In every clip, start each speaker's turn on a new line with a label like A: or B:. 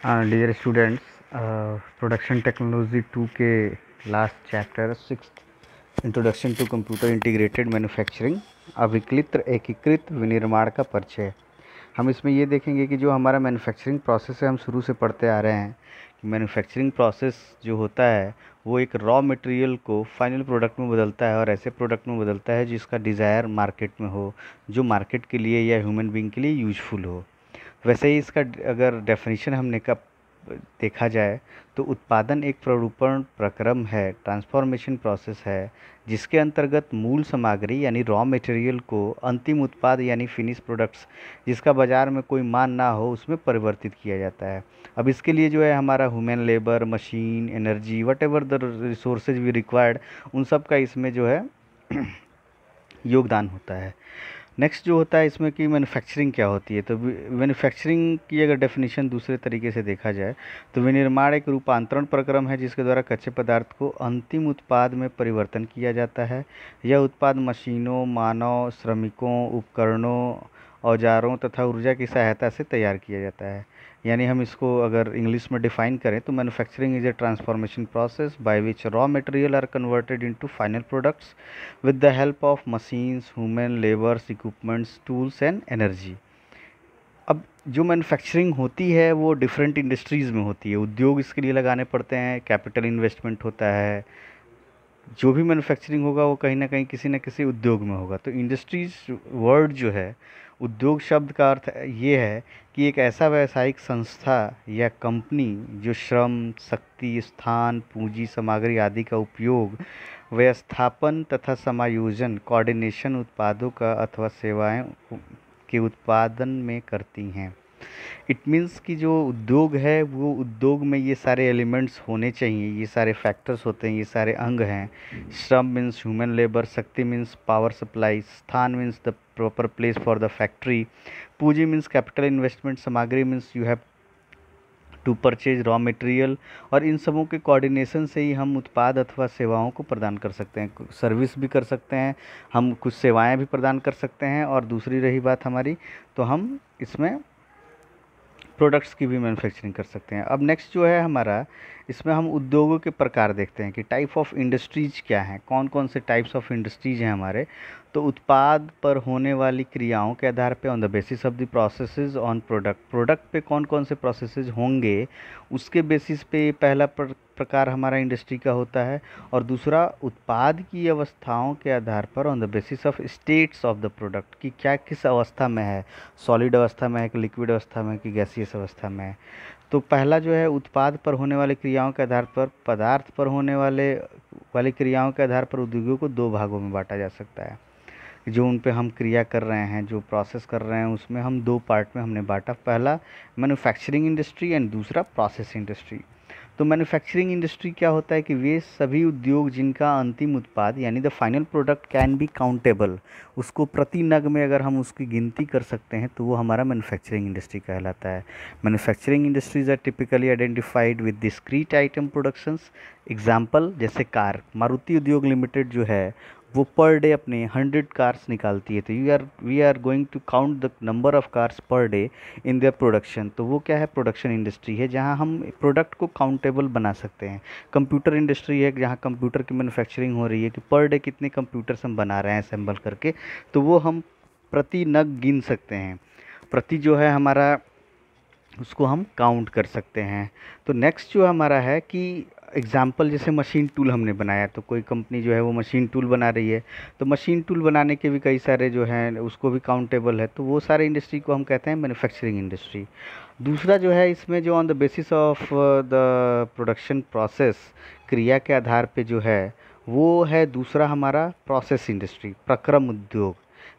A: Dear students, production technology 2 के last chapter 6 introduction to computer integrated manufacturing अविकलित एकीकृत विनिर्माण का परिचय। हम इसमें ये देखेंगे कि जो हमारा मैन्युफैक्चरिंग प्रोसेस है, हम शुरू से पढ़ते आ रहे हैं कि मैन्युफैक्चरिंग प्रोसेस जो होता है वो एक रॉ मटेरियल को फाइनल प्रोडक्ट में बदलता है और ऐसे प्रोडक्ट में बदलता है जिसका डिज़ायर मार्केट में हो, जो मार्केट के लिए या ह्यूमन बीइंग के लिए यूजफुल हो। वैसे ही इसका अगर डेफिनेशन हमने का देखा जाए तो उत्पादन एक प्ररूपण प्रक्रम है, ट्रांसफॉर्मेशन प्रोसेस है, जिसके अंतर्गत मूल सामग्री यानी रॉ मटेरियल को अंतिम उत्पाद यानी फिनिश प्रोडक्ट्स जिसका बाज़ार में कोई मान ना हो उसमें परिवर्तित किया जाता है। अब इसके लिए जो है हमारा human labour, machine, energy, whatever the resources we required, उन सब का इसमें जो है योगदान होता है। नेक्स्ट जो होता है इसमें कि मैन्युफैक्चरिंग क्या होती है, तो मैन्युफैक्चरिंग की अगर डेफिनेशन दूसरे तरीके से देखा जाए तो विनिर्माण एक रूपांतरण प्रक्रम है जिसके द्वारा कच्चे पदार्थ को अंतिम उत्पाद में परिवर्तन किया जाता है। यह उत्पाद मशीनों, मानव श्रमिकों, उपकरणों, औजारों तथा ऊर्जा की सहायता से तैयार किया जाता है। यानी हम इसको अगर इंग्लिश में डिफाइन करें तो manufacturing is a transformation process by which raw material are converted into final products with the help of machines, human labors, equipments, tools and energy। अब जो मैन्युफैक्चरिंग होती है वो डिफरेंट इंडस्ट्रीज़ में होती है। उद्योग इसके लिए लगाने पड़ते हैं, कैपिटल इन्वेस्टमेंट होता है। जो भी मैन्युफैक्चरिंग होगा वो कहीं ना कहीं किसी न किसी उद्योग में होगा। तो इंडस्ट्रीज वर्ड जो है, उद्योग शब्द का अर्थ ये है कि एक ऐसा व्यावसायिक संस्था या कंपनी जो श्रम, शक्ति, स्थान, पूंजी, सामग्री आदि का उपयोग, व्यवस्थापन तथा समायोजन, कोऑर्डिनेशन उत्पादों का अथवा सेवाएं के उत्पादन में करती हैं। इट मीन्स कि जो उद्योग है वो उद्योग में ये सारे एलिमेंट्स होने चाहिए, ये सारे फैक्टर्स होते हैं, ये सारे अंग हैं। श्रम मीन्स ह्यूमन लेबर, शक्ति मीन्स पावर सप्लाई, स्थान means the proper place for the factory, पूंजी मीन्स कैपिटल इन्वेस्टमेंट, सामग्री means you have to purchase raw material. और इन सबों के कोऑर्डिनेशन से ही हम उत्पाद अथवा सेवाओं को प्रदान कर सकते हैं, सर्विस भी कर सकते हैं, हम कुछ सेवाएं भी प्रदान कर सकते हैं। और दूसरी रही बात हमारी, तो हम इसमें प्रोडक्ट्स की भी मैन्युफैक्चरिंग कर सकते हैं। अब नेक्स्ट जो है हमारा, इसमें हम उद्योगों के प्रकार देखते हैं कि टाइप ऑफ इंडस्ट्रीज क्या हैं, कौन कौन से टाइप्स ऑफ इंडस्ट्रीज हैं हमारे। तो उत्पाद पर होने वाली क्रियाओं के आधार पे, on the basis of the processes on product, product पे कौन कौन से प्रोसेसेस होंगे उसके बेसिस पे पहला प्रकार हमारा इंडस्ट्री का होता है। और दूसरा उत्पाद की अवस्थाओं के आधार पर, on the basis of states of the product, कि क्या किस अवस्था में है, सॉलिड अवस्था में है कि लिक्विड अवस्था में है कि गैसियस अवस्था में है। तो पहला जो है उत्पाद पर होने वाली क्रियाओं के आधार पर, पदार्थ पर होने वाली क्रियाओं के आधार पर उद्योगों को दो भागों में बांटा जा सकता है। जो उन पे हम क्रिया कर रहे हैं, जो प्रोसेस कर रहे हैं, उसमें हम दो पार्ट में हमने बांटा, पहला मैन्युफैक्चरिंग इंडस्ट्री एंड दूसरा प्रोसेस इंडस्ट्री। तो मैन्युफैक्चरिंग इंडस्ट्री क्या होता है कि वे सभी उद्योग जिनका अंतिम उत्पाद यानी the final product can be countable, उसको प्रति नग में अगर हम उसकी गिनती कर सकते हैं तो वो हमारा मैन्युफैक्चरिंग इंडस्ट्री कहलाता है। Manufacturing industries are typically identified with discrete item productions. Example जैसे कार, मारुति उद्योग लिमिटेड जो है वो पर डे अपने 100 कार्स निकालती है। तो we are going to count the number of cars per day in their production. तो वो क्या है, प्रोडक्शन इंडस्ट्री है जहाँ हम प्रोडक्ट को काउंटेबल बना सकते हैं। कंप्यूटर इंडस्ट्री है जहाँ कंप्यूटर की मैन्युफैक्चरिंग हो रही है कि पर डे कितने कंप्यूटर्स हम बना रहे हैं असेंबल करके, तो वो हम प्रति नग गिन सकते हैं। प्रति जो है हमारा, उसको हम काउंट कर सकते हैं। तो नेक्स्ट जो हमारा है कि एग्जाम्पल जैसे मशीन टूल हमने बनाया, तो कोई कंपनी जो है वो मशीन टूल बना रही है, तो मशीन टूल बनाने के भी कई सारे जो हैं उसको भी काउंटेबल है, तो वो सारे इंडस्ट्री को हम कहते हैं मैन्युफैक्चरिंग इंडस्ट्री। दूसरा जो है इसमें जो on the basis of the production process, क्रिया के आधार पे जो है वो है दूसरा हमारा प्रोसेस इंडस्ट्री, प्रक्रम उद्योग।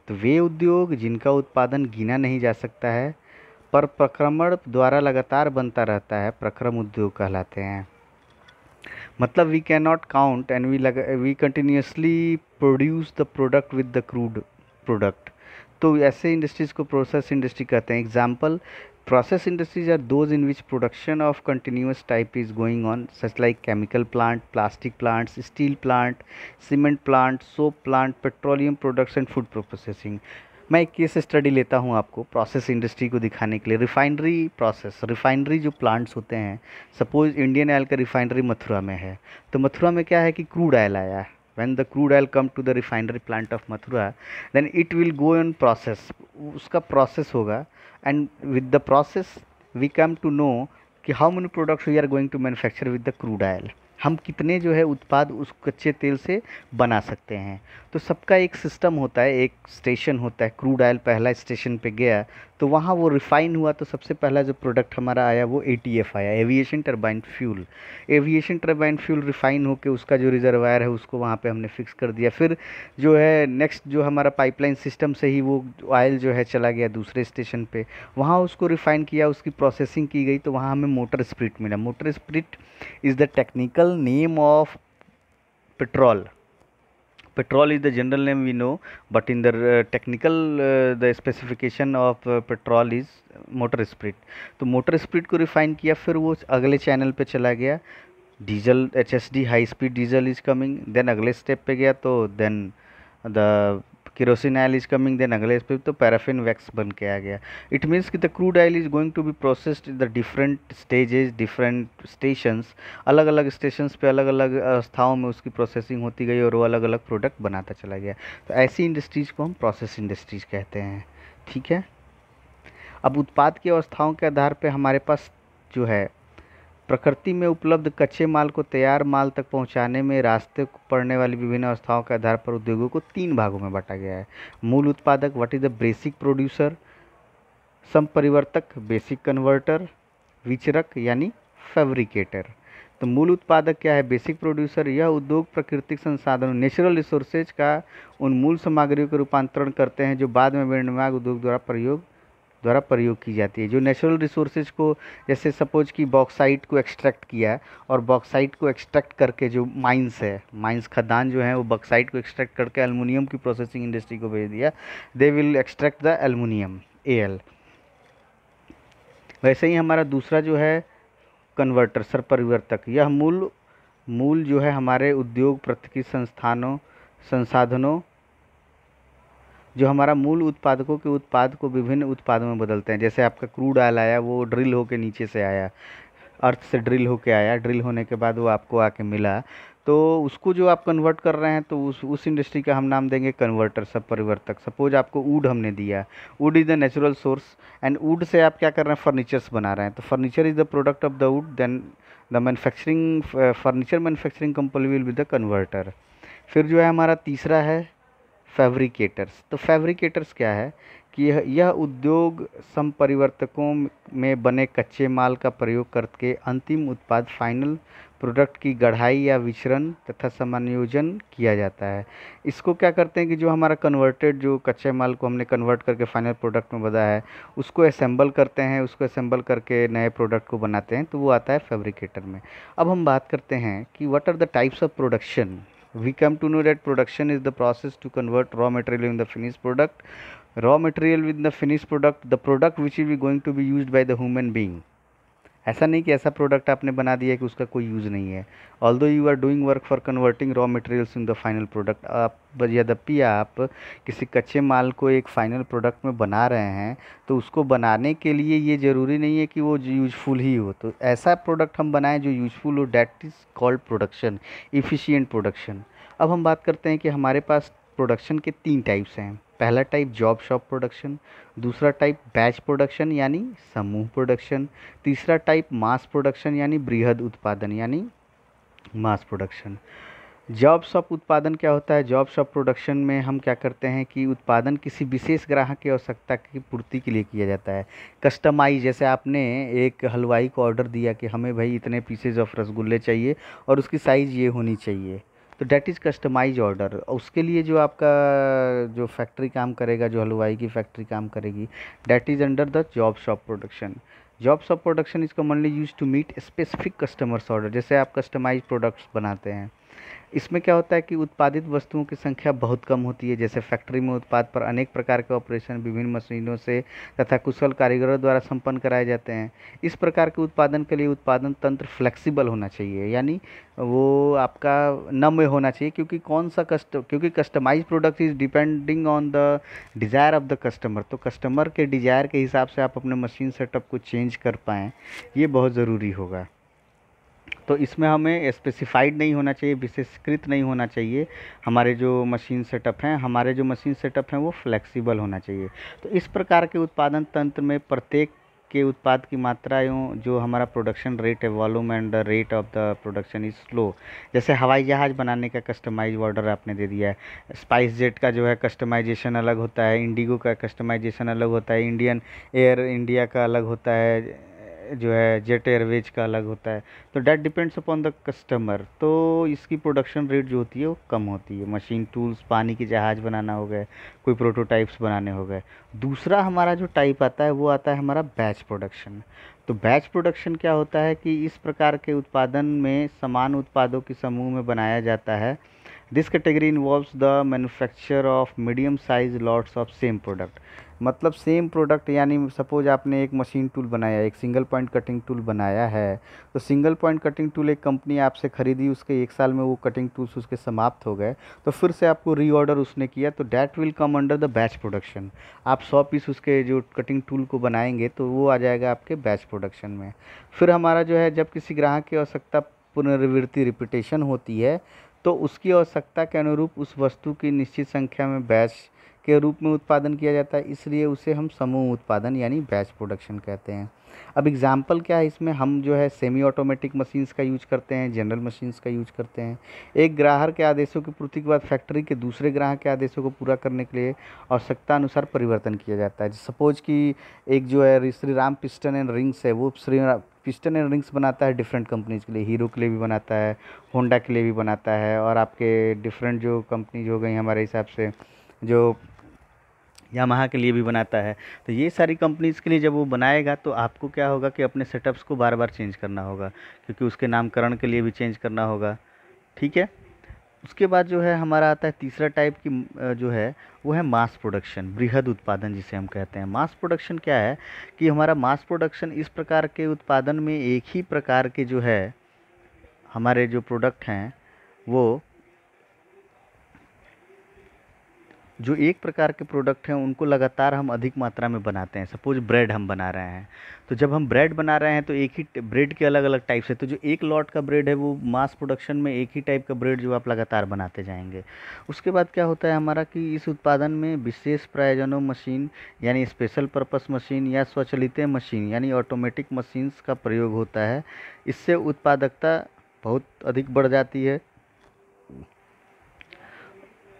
A: तो वे उद्योग जिनका उत्पादन गिना नहीं जा सकता है पर प्रक्रमण द्वारा लगातार बनता रहता है, प्रक्रम उद्योग कहलाते हैं। मतलब we can not count and we continuously produce the product with the crude product. तो ऐसे इंडस्ट्रीज को प्रोसेस इंडस्ट्री कहते हैं। Example, process industries are those in which production of continuous type is going on, such like chemical plant, plastic plants, steel plant, cement plant, soap plant, petroleum products and food processing। मैं एक case study लेता हूँ आपको process industry को दिखाने के लिए। Refinery process, refinery जो प्लांट्स होते हैं, सपोज इंडियन ऑयल का रिफाइनरी मथुरा में है, तो मथुरा में क्या है कि क्रूड ऑयल आया। When the crude oil come to the refinery plant of Mathura, then it will go in process, उसका प्रोसेस होगा। And with the process we come to know कि how many products we are going to manufacture with the crude oil, हम कितने जो है उत्पाद उस कच्चे तेल से बना सकते हैं। तो सबका एक सिस्टम होता है, एक स्टेशन होता है। क्रूड ऑयल पहला स्टेशन पे गया तो वहाँ वो रिफ़ाइन हुआ, तो सबसे पहला जो प्रोडक्ट हमारा आया वो एटीएफ आया, aviation turbine fuel. Aviation turbine fuel refine होके उसका जो रिजर्वायर है उसको वहाँ पे हमने फिक्स कर दिया। फिर जो है नेक्स्ट जो हमारा पाइपलाइन सिस्टम से ही वो ऑयल जो है चला गया दूसरे स्टेशन पे, वहाँ उसको रिफ़ाइन किया, उसकी प्रोसेसिंग की गई, तो वहाँ हमें मोटर स्पिरिट मिला। Motor spirit is the technical name of petrol. Petrol is the general name we know, but in the technical the specification of petrol is motor spirit. तो मोटर स्पिरिट को refine किया, फिर वो अगले channel पे चला गया। Diesel, HSD high speed diesel is coming, then अगले स्टेप पे गया तो then the kerosene oil is coming, then अगले स्टेप तो पैराफिन वैक्स बन के आ गया। इट मीन्स कि the crude oil is going to be processed in the different stages, different stations, अलग अलग स्टेशंस पे अलग अलग अवस्थाओं में उसकी प्रोसेसिंग होती गई और वो अलग अलग प्रोडक्ट बनाता चला गया। तो ऐसी इंडस्ट्रीज़ को हम प्रोसेस इंडस्ट्रीज कहते हैं। ठीक है, अब उत्पाद की अवस्थाओं के आधार पर हमारे पास जो है प्रकृति में उपलब्ध कच्चे माल को तैयार माल तक पहुंचाने में रास्ते को पड़ने वाली विभिन्न अवस्थाओं के आधार पर उद्योगों को 3 भागों में बांटा गया है। मूल उत्पादक, what is the basic producer, संपरिवर्तक, बेसिक कन्वर्टर, विचरक यानी फैब्रिकेटर। तो मूल उत्पादक क्या है? Basic producer. यह उद्योग प्राकृतिक संसाधनों, नेचुरल रिसोर्सेज का उन मूल सामग्रियों का रूपांतरण करते हैं जो बाद में विनिर्माण उद्योग द्वारा प्रयोग की जाती है। जो नेचुरल रिसोर्सेज को, जैसे सपोज कि बॉक्साइट को एक्सट्रैक्ट किया, और बॉक्साइट को एक्सट्रैक्ट करके जो माइंस है, माइंस खदान जो है वो बॉक्साइट को एक्सट्रैक्ट करके एल्युमिनियम की प्रोसेसिंग इंडस्ट्री को भेज दिया, they will extract the aluminium, AL। वैसे ही हमारा दूसरा जो है कन्वर्टर, सरपरिवर्तक। यह मूल जो है हमारे उद्योग प्रत्येक संसाधनों जो हमारा मूल उत्पादकों के उत्पाद को विभिन्न उत्पादों में बदलते हैं। जैसे आपका क्रूड ऑयल आया, वो ड्रिल होके नीचे से आया, अर्थ से ड्रिल होके आया, ड्रिल होने के बाद वो आपको आके मिला, तो उसको जो आप कन्वर्ट कर रहे हैं, तो उस इंडस्ट्री का हम नाम देंगे कन्वर्टर, सब परिवर्तक। सपोज आपको वुड हमने दिया, would is the natural source, and would say आप क्या कर रहे हैं? फर्नीचर्स बना रहे हैं, तो furniture is the product of the wood, then the manufacturing, furniture manufacturing company will be the converter. फिर जो है हमारा तीसरा है फैब्रिकेटर्स। तो फैब्रिकेटर्स क्या है कि यह उद्योग संपरिवर्तकों में बने कच्चे माल का प्रयोग करके अंतिम उत्पाद, फाइनल प्रोडक्ट की गढ़ाई या विचरण तथा समायोजन किया जाता है। इसको क्या करते हैं कि जो हमारा कन्वर्टेड, जो कच्चे माल को हमने कन्वर्ट करके फाइनल प्रोडक्ट में बदला है, उसको असेंबल करते हैं, उसको असेंबल करके नए प्रोडक्ट को बनाते हैं, तो वो आता है फैब्रिकेटर में। अब हम बात करते हैं कि what are the types of production. We come to know that production is the process to convert raw material in the finished product. Raw material with the finished product, the product which will be going to be used by the human being. ऐसा नहीं कि ऐसा product आपने बना दिया कि उसका कोई यूज़ नहीं है। Although you are doing work for converting raw materials in the final product, आप यद्यपि आप किसी कच्चे माल को एक फाइनल प्रोडक्ट में बना रहे हैं, तो उसको बनाने के लिए ये ज़रूरी नहीं है कि वो यूजफुल ही हो। तो ऐसा प्रोडक्ट हम बनाएं जो यूजफुल हो, that is called production, efficient production. अब हम बात करते हैं कि हमारे पास प्रोडक्शन के 3 टाइप्स हैं। पहला टाइप जॉब शॉप प्रोडक्शन, दूसरा टाइप बैच प्रोडक्शन यानी समूह प्रोडक्शन, तीसरा टाइप मास प्रोडक्शन यानी बृहद उत्पादन यानी मास प्रोडक्शन। जॉब शॉप उत्पादन क्या होता है? जॉब शॉप प्रोडक्शन में हम क्या करते हैं कि उत्पादन किसी विशेष ग्राहक की आवश्यकता की पूर्ति के लिए किया जाता है। कस्टमाइज, जैसे आपने एक हलवाई को ऑर्डर दिया कि हमें भाई इतने पीसेज ऑफ रसगुल्ले चाहिए और उसकी साइज़ ये होनी चाहिए, तो डैट इज़ कस्टमाइज ऑर्डर। उसके लिए जो आपका जो फैक्ट्री काम करेगा, जो हलवाई की फैक्ट्री काम करेगी, that is under the job shop production. Job shop production is commonly use to meet specific customers order. जैसे आप कस्टमाइज प्रोडक्ट्स बनाते हैं, इसमें क्या होता है कि उत्पादित वस्तुओं की संख्या बहुत कम होती है। जैसे फैक्ट्री में उत्पाद पर अनेक प्रकार के ऑपरेशन विभिन्न मशीनों से तथा कुशल कारीगरों द्वारा संपन्न कराए जाते हैं। इस प्रकार के उत्पादन के लिए उत्पादन तंत्र फ्लेक्सिबल होना चाहिए, यानी वो आपका नम्य होना चाहिए, क्योंकि customise product is depending on the desire of the customer. तो कस्टमर के डिज़ायर के हिसाब से आप अपने मशीन सेटअप को चेंज कर पाएँ, ये बहुत ज़रूरी होगा। तो इसमें हमें स्पेसिफाइड नहीं होना चाहिए, विशेषकृत नहीं होना चाहिए। हमारे जो मशीन सेटअप हैं वो फ्लेक्सिबल होना चाहिए। तो इस प्रकार के उत्पादन तंत्र में प्रत्येक के उत्पाद की मात्रा एवं जो हमारा प्रोडक्शन रेट है, volume and the rate of the production is slow. जैसे हवाई जहाज़ बनाने का कस्टमाइज ऑर्डर आपने दे दिया है, स्पाइस जेट का जो है कस्टमाइजेशन अलग होता है, इंडिगो का कस्टमाइजेशन अलग होता है, इंडियन एयर इंडिया का अलग होता है, जो है जेट एयरवेज का अलग होता है। तो that depends upon the customer. तो इसकी प्रोडक्शन रेट जो होती है वो कम होती है। मशीन टूल्स, पानी के जहाज़ बनाना हो गए, कोई प्रोटोटाइप्स बनाने हो गए। दूसरा हमारा जो टाइप आता है वो आता है हमारा बैच प्रोडक्शन। तो बैच प्रोडक्शन क्या होता है कि इस प्रकार के उत्पादन में समान उत्पादों के समूह में बनाया जाता है। This category involves the manufacture of medium size lots of same product. मतलब सेम प्रोडक्ट, यानी सपोज आपने एक मशीन टूल बनाया, एक सिंगल पॉइंट कटिंग टूल बनाया है। तो सिंगल पॉइंट कटिंग टूल एक कंपनी आपसे ख़रीदी, उसके 1 साल में वो कटिंग टूल्स उसके समाप्त हो गए, तो फिर से आपको रीऑर्डर उसने किया, तो that will come under the batch production. आप 100 पीस उसके जो कटिंग टूल को बनाएंगे तो वो आ जाएगा आपके बैच प्रोडक्शन में। फिर हमारा जो है, जब किसी ग्राहक की आवश्यकता पुनरावृत्ति रिपीटेशन होती है, तो उसकी आवश्यकता के अनुरूप उस वस्तु की निश्चित संख्या में बैच के रूप में उत्पादन किया जाता है, इसलिए उसे हम समूह उत्पादन यानी बैच प्रोडक्शन कहते हैं। अब एग्जाम्पल क्या है, इसमें हम जो है सेमी ऑटोमेटिक मशीन्स का यूज करते हैं, जनरल मशीन्स का यूज करते हैं। एक ग्राहक के आदेशों की पूर्ति के बाद फैक्ट्री के दूसरे ग्राहक के आदेशों को पूरा करने के लिए आवश्यकता अनुसार परिवर्तन किया जाता है। सपोज कि एक जो है Shri Ram piston and rings है, वो पिस्टन एंड रिंग्स बनाता है डिफरेंट कंपनीज के लिए, हीरो के लिए भी बनाता है, होंडा के लिए भी बनाता है, और आपके डिफरेंट जो कंपनीज हो गई हमारे हिसाब से, जो यामाहा के लिए भी बनाता है। तो ये सारी कंपनीज़ के लिए जब वो बनाएगा तो आपको क्या होगा कि अपने सेटअप्स को बार बार चेंज करना होगा, क्योंकि उसके नामकरण के लिए भी चेंज करना होगा। ठीक है। उसके बाद जो है हमारा आता है तीसरा टाइप की जो है वो है मास प्रोडक्शन, बृहद उत्पादन जिसे हम कहते हैं। मास प्रोडक्शन क्या है कि हमारा मास प्रोडक्शन इस प्रकार के उत्पादन में एक ही प्रकार के जो है हमारे जो प्रोडक्ट हैं, वो जो एक प्रकार के प्रोडक्ट हैं उनको लगातार हम अधिक मात्रा में बनाते हैं। सपोज ब्रेड हम बना रहे हैं, तो जब हम ब्रेड बना रहे हैं तो एक ही ब्रेड के अलग अलग टाइप्स है, तो जो एक लॉट का ब्रेड है वो मास प्रोडक्शन में एक ही टाइप का ब्रेड जो आप लगातार बनाते जाएंगे। उसके बाद क्या होता है हमारा कि इस उत्पादन में विशेष प्रयोजनों मशीन यानी स्पेशल पर्पस मशीन या स्वचालित मशीन यानी ऑटोमेटिक मशीन्स का प्रयोग होता है। इससे उत्पादकता बहुत अधिक बढ़ जाती है।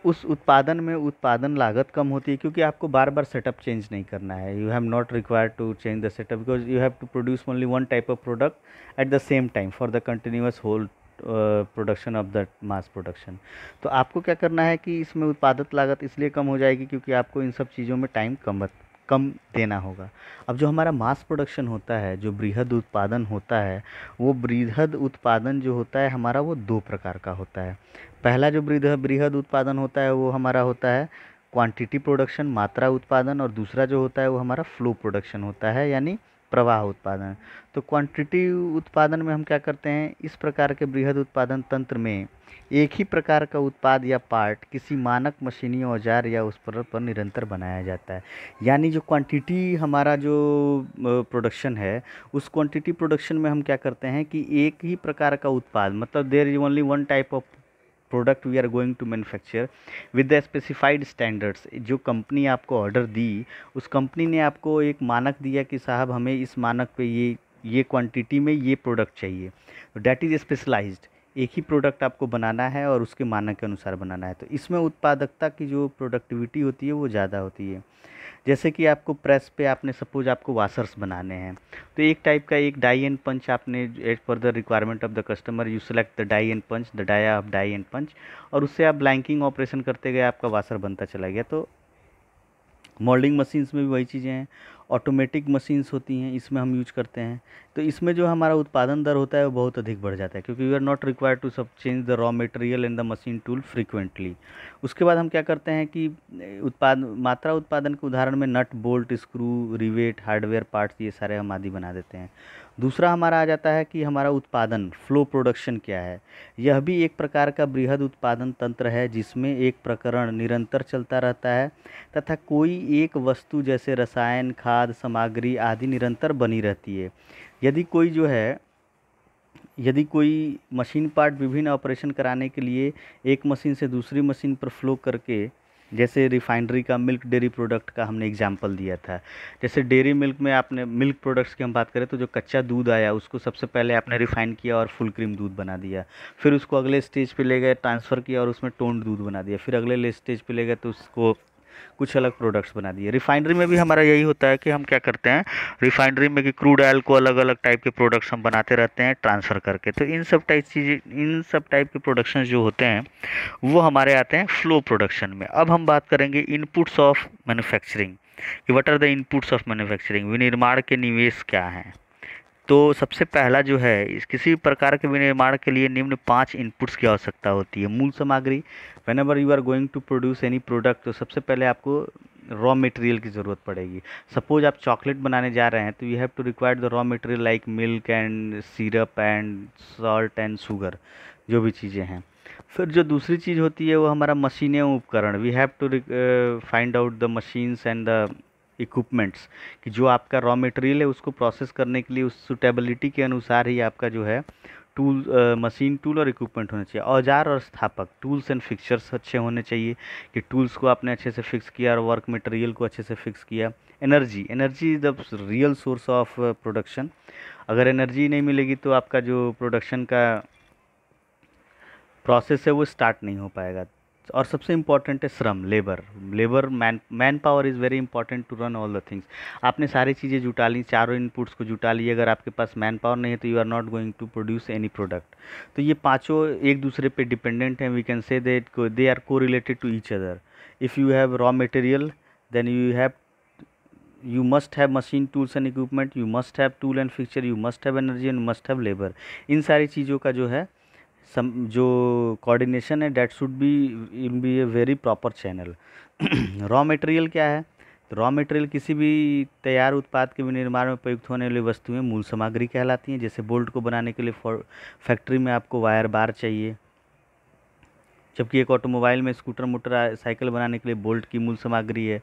A: उस उत्पादन में उत्पादन लागत कम होती है, क्योंकि आपको बार बार सेटअप चेंज नहीं करना है। You have not required to change the setup because you have to produce only one type of product at the same time for the continuous whole production of the mass production. तो आपको क्या करना है कि इसमें उत्पादक लागत इसलिए कम हो जाएगी क्योंकि आपको इन सब चीज़ों में टाइम कम देना होगा। अब जो हमारा मास प्रोडक्शन होता है, जो बृहद उत्पादन होता है, वो बृहद उत्पादन जो होता है हमारा वो 2 प्रकार का होता है। पहला जो बृहद उत्पादन होता है वो हमारा होता है क्वांटिटी प्रोडक्शन, मात्रा उत्पादन, और दूसरा जो होता है वो हमारा फ्लो प्रोडक्शन होता है यानी प्रवाह उत्पादन। तो क्वांटिटी उत्पादन में हम क्या करते हैं, इस प्रकार के बृहद उत्पादन तंत्र में एक ही प्रकार का उत्पाद या पार्ट किसी मानक मशीनी औजार या उस पर निरंतर बनाया जाता है। यानी जो क्वांटिटी हमारा जो प्रोडक्शन है, उस क्वांटिटी प्रोडक्शन में हम क्या करते हैं कि एक ही प्रकार का उत्पाद, मतलब there is only one type of product we are going to manufacture with the specified standards. जो कंपनी आपको ऑर्डर दी, उस कंपनी ने आपको एक मानक दिया कि साहब हमें इस मानक पे ये क्वांटिटी में ये प्रोडक्ट चाहिए, तो डैट इज़ स्पेशलाइज्ड। एक ही प्रोडक्ट आपको बनाना है और उसके मानक के अनुसार बनाना है, तो इसमें उत्पादकता की जो प्रोडक्टिविटी होती है वो ज़्यादा होती है। जैसे कि आपको प्रेस पे आपने सपोज आपको वाशर्स बनाने हैं, तो एक टाइप का एक डाई एंड पंच आपने as per the requirement of the customer you select the die and punch, the dia of die and punch, और उससे आप ब्लैंकिंग ऑपरेशन करते गए, आपका वाशर बनता चला गया। तो मोल्डिंग मशीन्स में भी वही चीज़ें हैं। ऑटोमेटिक मशीन्स होती हैं, इसमें हम यूज करते हैं। तो इसमें जो हमारा उत्पादन दर होता है वो बहुत अधिक बढ़ जाता है, क्योंकि we are not required to sub change the raw material in the machine tool frequently. उसके बाद हम क्या करते हैं कि मात्रा उत्पादन के उदाहरण में nut bolt screw rivet hardware parts ये सारे हम आदि बना देते हैं। दूसरा हमारा आ जाता है कि हमारा उत्पादन फ्लो प्रोडक्शन क्या है। यह भी एक प्रकार का बृहद उत्पादन तंत्र है जिसमें एक प्रकरण निरंतर चलता रहता है तथा कोई एक वस्तु जैसे रसायन खाद सामग्री आदि निरंतर बनी रहती है। यदि कोई मशीन पार्ट विभिन्न ऑपरेशन कराने के लिए एक मशीन से दूसरी मशीन पर फ्लो करके, जैसे रिफाइनरी का मिल्क डेयरी प्रोडक्ट का हमने एग्जांपल दिया था, जैसे डेयरी मिल्क में आपने मिल्क प्रोडक्ट्स की हम बात करें तो जो कच्चा दूध आया उसको सबसे पहले आपने रिफाइन किया और फुल क्रीम दूध बना दिया, फिर उसको अगले स्टेज पे ले गए ट्रांसफ़र किया और उसमें टोन्ड दूध बना दिया, फिर अगले स्टेज पे ले गए तो उसको कुछ अलग प्रोडक्ट्स बना दिए। रिफाइनरी में भी हमारा यही होता है कि हम क्या करते हैं, रिफाइनरी में कि क्रूड ऑयल को अलग अलग टाइप के प्रोडक्ट्स हम बनाते रहते हैं ट्रांसफ़र करके। तो इन सब टाइप के प्रोडक्शन जो होते हैं वो हमारे आते हैं फ्लो प्रोडक्शन में। अब हम बात करेंगे इनपुट्स ऑफ मैन्युफैक्चरिंग कि what are the inputs of manufacturing, विनिर्माण के निवेश क्या हैं। तो सबसे पहला जो है, इस किसी भी प्रकार के विनिर्माण के लिए निम्न 5 इनपुट्स की आवश्यकता होती है। मूल सामग्री, whenever you are going to produce any product तो सबसे पहले आपको रॉ मटेरियल की ज़रूरत पड़ेगी। सपोज आप चॉकलेट बनाने जा रहे हैं तो you have to require the raw material like milk and syrup and salt and sugar, जो भी चीज़ें हैं। फिर जो दूसरी चीज़ होती है वो हमारा मशीनें एवं उपकरण, we have to find out the machines and the equipments कि जो आपका रॉ मटेरियल है उसको प्रोसेस करने के लिए उस सुटेबिलिटी के अनुसार ही आपका जो है मशीन टूल और इक्विपमेंट होना चाहिए। औजार और स्थापक, टूल्स एंड फिक्चर्स अच्छे होने चाहिए कि टूल्स को आपने अच्छे से फिक्स किया और वर्क मटेरियल को अच्छे से फिक्स किया। Energy is the real source of production. अगर एनर्जी नहीं मिलेगी तो आपका जो प्रोडक्शन का प्रोसेस है वो स्टार्ट नहीं हो पाएगा। और सबसे इम्पॉर्टेंट है श्रम, labour man power is very important to run all the things. आपने सारी चीज़ें जुटा ली, चारों इनपुट्स को जुटा ली, अगर आपके पास मैन पावर नहीं है तो you are not going to produce any product. तो ये पांचों एक दूसरे पे डिपेंडेंट हैं। We can say that they are correlated to each other. If you have raw material then you must have machine tools and equipment, you must have tool and fixture, you must have energy and must have labor। इन सारी चीज़ों का जो है जो coordination है that should be a very proper channel. Raw material क्या है, तो रॉ मटेरियल किसी भी तैयार उत्पाद के विनिर्माण में प्रयुक्त होने वाली वस्तुएं मूल सामग्री कहलाती हैं। जैसे बोल्ट को बनाने के लिए फैक्ट्री में आपको वायर बार चाहिए, जबकि एक ऑटोमोबाइल में स्कूटर मोटर साइकिल बनाने के लिए बोल्ट की मूल सामग्री है।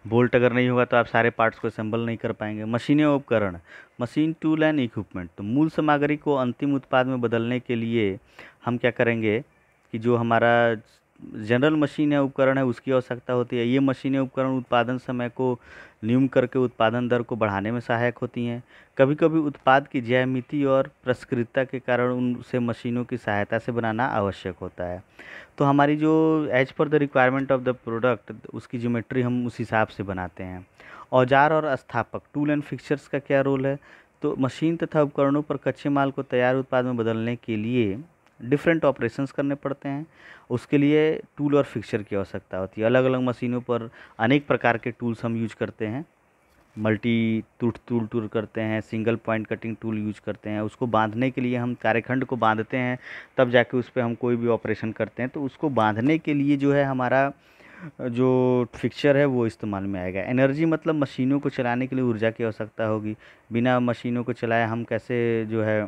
A: बोल्ट अगर नहीं होगा तो आप सारे पार्ट्स को असेंबल नहीं कर पाएंगे। मशीनें उपकरण, मशीन टूल एंड इक्विपमेंट, तो मूल सामग्री को अंतिम उत्पाद में बदलने के लिए हम क्या करेंगे कि जो हमारा जनरल मशीन है उपकरण है उसकी आवश्यकता होती है। ये मशीनें उपकरण उत्पादन समय को न्यून करके उत्पादन दर को बढ़ाने में सहायक होती हैं। कभी कभी उत्पाद की ज्यामिति और प्रस्कृतता के कारण उनसे मशीनों की सहायता से बनाना आवश्यक होता है। तो हमारी जो as per the requirement of the product उसकी ज्योमेट्री हम उस हिसाब से बनाते हैं। औजार और स्थापक, टूल एंड फिक्चर्स का क्या रोल है, तो मशीन तथा उपकरणों पर कच्चे माल को तैयार उत्पाद में बदलने के लिए डिफरेंट ऑपरेशंस करने पड़ते हैं। उसके लिए टूल और फिक्चर की आवश्यकता होती है। अलग अलग मशीनों पर अनेक प्रकार के टूल्स हम यूज करते हैं। मल्टी टूल करते हैं, single point cutting tool use करते हैं। उसको बांधने के लिए हम कार्यखंड को बांधते हैं, तब जाके उस पर हम कोई भी ऑपरेशन करते हैं। तो उसको बांधने के लिए जो है हमारा जो फिक्चर है वो इस्तेमाल में आएगा। एनर्जी मतलब मशीनों को चलाने के लिए ऊर्जा की आवश्यकता होगी। बिना मशीनों को चलाए हम कैसे जो है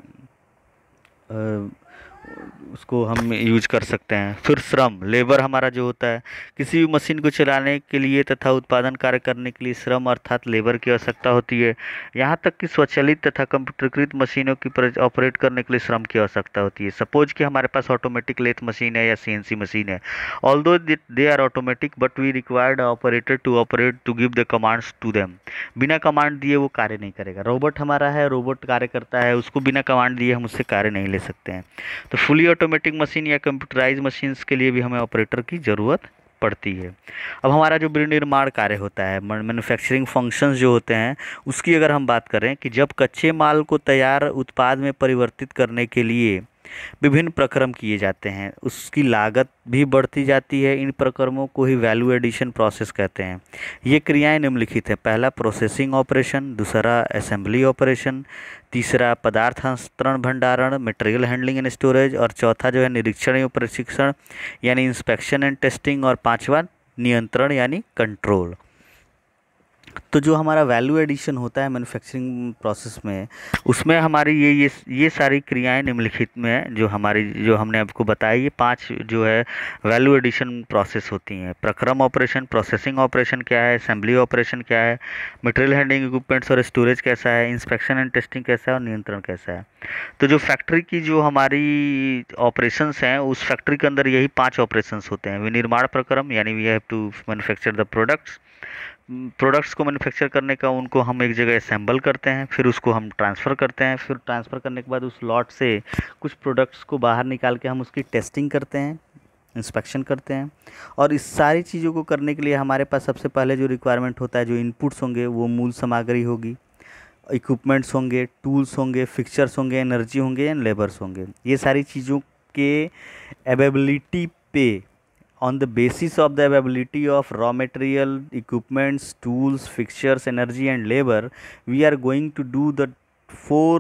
A: उसको हम यूज कर सकते हैं। फिर श्रम, लेबर हमारा जो होता है, किसी भी मशीन को चलाने के लिए तथा उत्पादन कार्य करने के लिए श्रम अर्थात लेबर की आवश्यकता होती है। यहाँ तक कि स्वचालित तथा कंप्यूटरीकृत मशीनों की ऑपरेट करने के लिए श्रम की आवश्यकता होती है। सपोज कि हमारे पास ऑटोमेटिक लेथ मशीन है या CNC मशीन है, although they are automatic but we required operator to operate to give the commands to them. बिना कमांड दिए वो कार्य नहीं करेगा। रोबोट हमारा है, रोबोट कार्य करता है, उसको बिना कमांड दिए हम उससे कार्य नहीं ले सकते हैं। तो फुली ऑटोमेटिक मशीन या कंप्यूटराइज मशीन्स के लिए भी हमें ऑपरेटर की ज़रूरत पड़ती है। अब हमारा जो विनिर्माण कार्य होता है, मैन्युफैक्चरिंग फंक्शंस जो होते हैं, उसकी अगर हम बात करें कि जब कच्चे माल को तैयार उत्पाद में परिवर्तित करने के लिए विभिन्न प्रक्रम किए जाते हैं, उसकी लागत भी बढ़ती जाती है। इन प्रक्रमों को ही वैल्यू एडिशन प्रोसेस कहते हैं। ये क्रियाएं निम्नलिखित हैं। पहला प्रोसेसिंग ऑपरेशन, दूसरा असेंबली ऑपरेशन, तीसरा पदार्थ हस्तांतरण भंडारण मटेरियल हैंडलिंग एंड स्टोरेज, और चौथा जो है निरीक्षण एवं परीक्षण यानी इंस्पेक्शन एंड टेस्टिंग, और पांचवा नियंत्रण यानी कंट्रोल। तो जो हमारा वैल्यू एडिशन होता है मैन्युफैक्चरिंग प्रोसेस में, उसमें हमारी ये सारी क्रियाएं निम्नलिखित में हैं। जो हमने आपको बताया, ये 5 जो है वैल्यू एडिशन प्रोसेस होती हैं। प्रक्रम ऑपरेशन, प्रोसेसिंग ऑपरेशन क्या है, असेंबली ऑपरेशन क्या है, मटेरियल हैंडलिंग इक्विपमेंट्स और स्टोरेज कैसा है, इंस्पेक्शन एंड टेस्टिंग कैसा है, और नियंत्रण कैसा है। तो जो फैक्ट्री की जो हमारी ऑपरेशंस हैं, उस फैक्ट्री के अंदर यही 5 ऑपरेशंस होते हैं। विनिर्माण प्रक्रम यानी we have to manufacture the products को मैन्युफैक्चर करने का, उनको हम एक जगह असेंबल करते हैं, फिर उसको हम ट्रांसफ़र करते हैं, फिर ट्रांसफ़र करने के बाद उस लॉट से कुछ प्रोडक्ट्स को बाहर निकाल के हम उसकी टेस्टिंग करते हैं, इंस्पेक्शन करते हैं। और इस सारी चीज़ों को करने के लिए हमारे पास सबसे पहले जो रिक्वायरमेंट होता है, जो इनपुट्स होंगे, वो मूल सामग्री होगी, इक्विपमेंट्स होंगे, टूल्स होंगे, फिक्चर्स होंगे, एनर्जी होंगे एंड लेबर्स होंगे। ये सारी चीज़ों के अवेलेबिलिटी पे, on the basis of the availability of raw material, equipments, tools, fixtures, energy and labor, we are going to do the four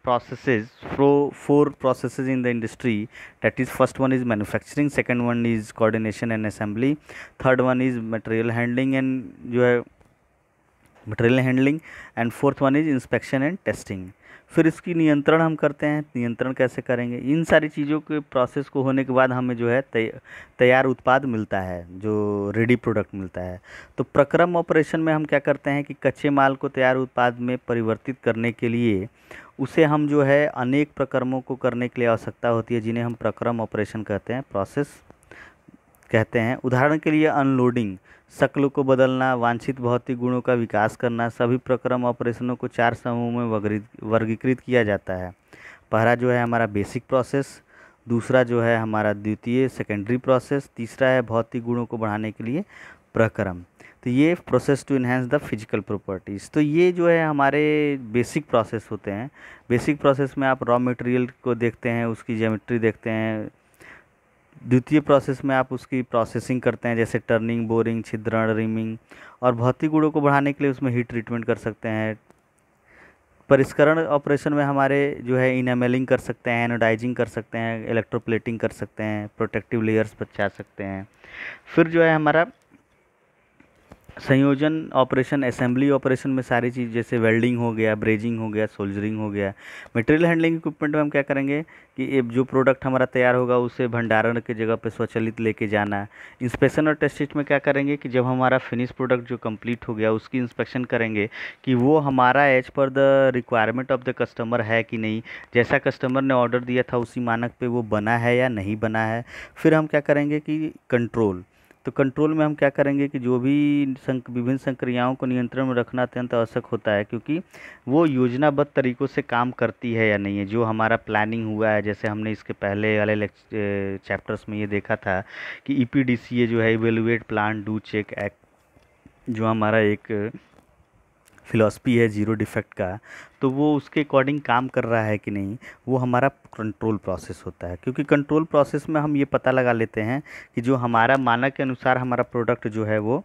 A: four processes in the industry. That is, first one is manufacturing, second one is coordination and assembly, third one is material handling and fourth one is inspection and testing. फिर इसकी नियंत्रण हम करते हैं। नियंत्रण कैसे करेंगे? इन सारी चीज़ों के प्रोसेस को होने के बाद हमें जो है तैयार उत्पाद मिलता है, जो रेडी प्रोडक्ट मिलता है। तो प्रक्रम ऑपरेशन में हम क्या करते हैं कि कच्चे माल को तैयार उत्पाद में परिवर्तित करने के लिए उसे हम जो है अनेक प्रक्रमों को करने के लिए आवश्यकता होती है, जिन्हें हम प्रक्रम ऑपरेशन कहते हैं, प्रोसेस कहते हैं। उदाहरण के लिए अनलोडिंग, शक्ल को बदलना, वांछित भौतिक गुणों का विकास करना। सभी प्रक्रम ऑपरेशनों को 4 समूहों में वर्गीकृत किया जाता है। पहला जो है हमारा बेसिक प्रोसेस, दूसरा जो है हमारा द्वितीय सेकेंडरी प्रोसेस, तीसरा है भौतिक गुणों को बढ़ाने के लिए प्रक्रम। तो ये process to enhance the physical properties. तो ये जो है हमारे बेसिक प्रोसेस होते हैं। बेसिक प्रोसेस में आप रॉ मटेरियल को देखते हैं, उसकी ज्योमेट्री देखते हैं। द्वितीय प्रोसेस में आप उसकी प्रोसेसिंग करते हैं, जैसे टर्निंग, बोरिंग, छिद्रण, रिमिंग। और भौतिक गुणों को बढ़ाने के लिए उसमें हीट ट्रीटमेंट कर सकते हैं। परिष्करण ऑपरेशन में हमारे जो है इनेमेलिंग कर सकते हैं, एनोडाइजिंग कर सकते हैं, इलेक्ट्रोप्लेटिंग कर सकते हैं, प्रोटेक्टिव लेयर्स बचा सकते हैं। फिर जो है हमारा संयोजन ऑपरेशन, असेंबली ऑपरेशन में सारी चीज़, जैसे वेल्डिंग हो गया, ब्रेजिंग हो गया, सोल्जरिंग हो गया। मटेरियल हैंडलिंग इक्विपमेंट में हम क्या करेंगे कि ये जो प्रोडक्ट हमारा तैयार होगा उसे भंडारण की जगह पे स्वचालित लेके जाना। इंस्पेक्शन और टेस्ट में क्या करेंगे कि जब हमारा फिनिश प्रोडक्ट जो कंप्लीट हो गया उसकी इंस्पेक्शन करेंगे कि वो हमारा as per the requirement of the customer है कि नहीं, जैसा कस्टमर ने ऑर्डर दिया था उसी मानक पे वो बना है या नहीं बना है। फिर हम क्या करेंगे कि कंट्रोल, तो कंट्रोल में हम क्या करेंगे कि जो भी विभिन्न संक्रियाओं को नियंत्रण में रखना अत्यंत आवश्यक होता है, क्योंकि वो योजनाबद्ध तरीक़ों से काम करती है या नहीं है। जो हमारा प्लानिंग हुआ है, जैसे हमने इसके पहले वाले चैप्टर्स में ये देखा था कि EPDCA जो है, evaluate, plan, do, check, act, जो हमारा एक फिलॉसफी है जीरो डिफेक्ट का, तो वो उसके अकॉर्डिंग काम कर रहा है कि नहीं, वो हमारा कंट्रोल प्रोसेस होता है। क्योंकि कंट्रोल प्रोसेस में हम ये पता लगा लेते हैं कि जो हमारा मानक के अनुसार हमारा प्रोडक्ट जो है वो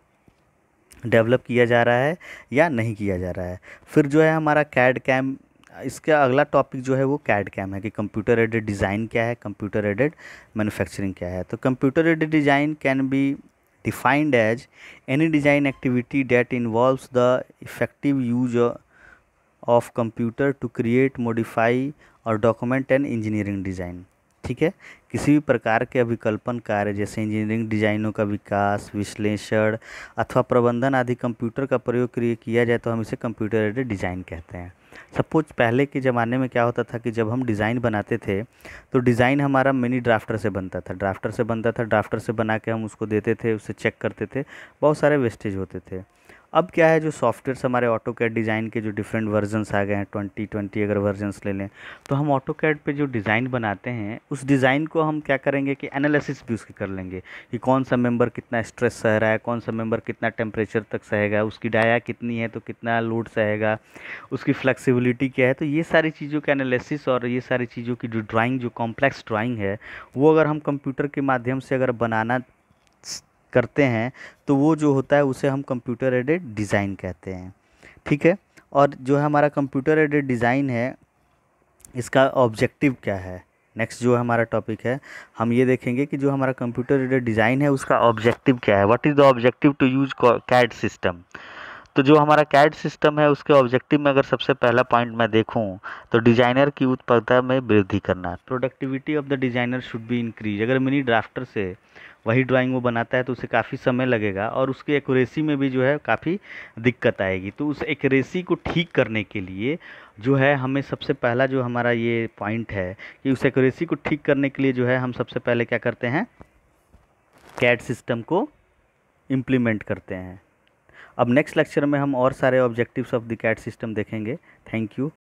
A: डेवलप किया जा रहा है या नहीं किया जा रहा है। फिर जो है हमारा कैड कैम, इसका अगला टॉपिक जो है वो कैड कैम है कि कंप्यूटर एडेड डिज़ाइन क्या है, कंप्यूटर एडेड मैन्युफैक्चरिंग क्या है। तो computer aided design can be defined as any design activity that involves the effective use of computer to create, modify और document an engineering design। ठीक है, किसी भी प्रकार के अभिकल्पन कार्य जैसे इंजीनियरिंग डिज़ाइनों का विकास, विश्लेषण अथवा प्रबंधन आदि कंप्यूटर का प्रयोग किया जाए तो हम इसे कंप्यूटर एडेड डिज़ाइन कहते हैं। सपोज पहले के ज़माने में क्या होता था कि जब हम डिज़ाइन बनाते थे तो डिज़ाइन हमारा मिनी ड्राफ्टर से बनता था, ड्राफ्टर से बना के हम उसको देते थे, उसे चेक करते थे, बहुत सारे वेस्टेज होते थे। अब क्या है, जो सॉफ्टवेयर्स हमारे ऑटो कैड डिज़ाइन के जो डिफरेंट वर्जन्स आ गए हैं, 2020 अगर वर्जन्स ले लें, तो हम ऑटो कैड पे जो डिज़ाइन बनाते हैं उस डिज़ाइन को हम क्या करेंगे कि एनालिसिस भी उसकी कर लेंगे कि कौन सा मेंबर कितना स्ट्रेस सह रहा है, कौन सा मेंबर कितना टेम्परेचर तक सहेगा, उसकी डाया कितनी है तो कितना लोड सहेगा, उसकी फ्लेक्सिबिलिटी क्या है। तो ये सारी चीज़ों का एनालिसिस और ये सारी चीज़ों की जो ड्राइंग, जो कॉम्प्लेक्स ड्राइंग है, वो अगर हम कंप्यूटर के माध्यम से अगर बनाना करते हैं तो वो जो होता है उसे हम कंप्यूटर एडेड डिज़ाइन कहते हैं। ठीक है। और जो है हमारा कंप्यूटर एडेड डिज़ाइन है, इसका ऑब्जेक्टिव क्या है, नेक्स्ट जो हमारा टॉपिक है, हम ये देखेंगे कि जो हमारा कंप्यूटर एडेड डिज़ाइन है उसका ऑब्जेक्टिव क्या है, what is the objective to use CAD system. तो जो हमारा कैड सिस्टम है उसके ऑब्जेक्टिव में अगर सबसे पहला पॉइंट मैं देखूं तो डिज़ाइनर की उत्पादकता में वृद्धि करना, productivity of the designer should be increase. अगर मिनी ड्राफ्टर से वही ड्राइंग वो बनाता है तो उसे काफ़ी समय लगेगा और उसकी एक्यूरेसी में भी जो है काफ़ी दिक्कत आएगी। तो उस एक्यूरेसी को ठीक करने के लिए जो है हमें सबसे पहला जो हमारा ये पॉइंट है कि उस एक्यूरेसी को ठीक करने के लिए जो है हम सबसे पहले क्या करते हैं, कैड सिस्टम को इम्प्लीमेंट करते हैं। अब नेक्स्ट लेक्चर में हम और सारे objectives of the CAD system देखेंगे। Thank you.